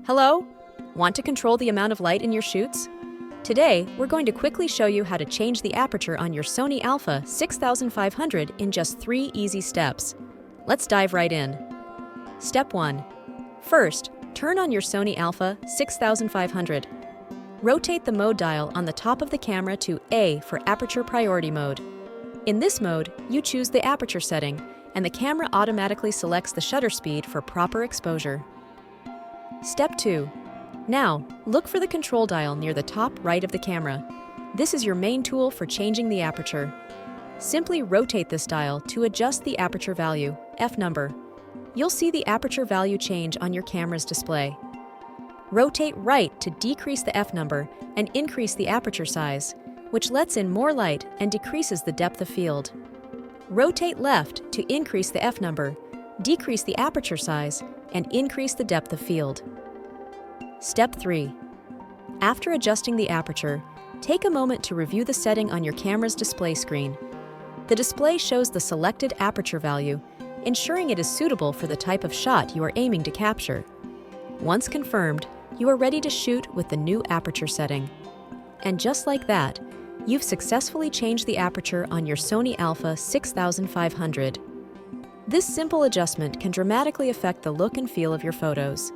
Hello? Want to control the amount of light in your shoots? Today, we're going to quickly show you how to change the aperture on your Sony A6500 in just 3 easy steps. Let's dive right in. Step 1. First, turn on your Sony A6500. Rotate the mode dial on the top of the camera to A for aperture priority mode. In this mode, you choose the aperture setting, and the camera automatically selects the shutter speed for proper exposure. Step 2. Now, look for the control dial near the top right of the camera. This is your main tool for changing the aperture. Simply rotate this dial to adjust the aperture value, f-number. You'll see the aperture value change on your camera's display. Rotate right to decrease the f-number and increase the aperture size, which lets in more light and decreases the depth of field. Rotate left to increase the f-number, decrease the aperture size, and increase the depth of field. Step 3. After adjusting the aperture, take a moment to review the setting on your camera's display screen. The display shows the selected aperture value, ensuring it is suitable for the type of shot you are aiming to capture. Once confirmed, you are ready to shoot with the new aperture setting. And just like that, you've successfully changed the aperture on your Sony A6500. This simple adjustment can dramatically affect the look and feel of your photos.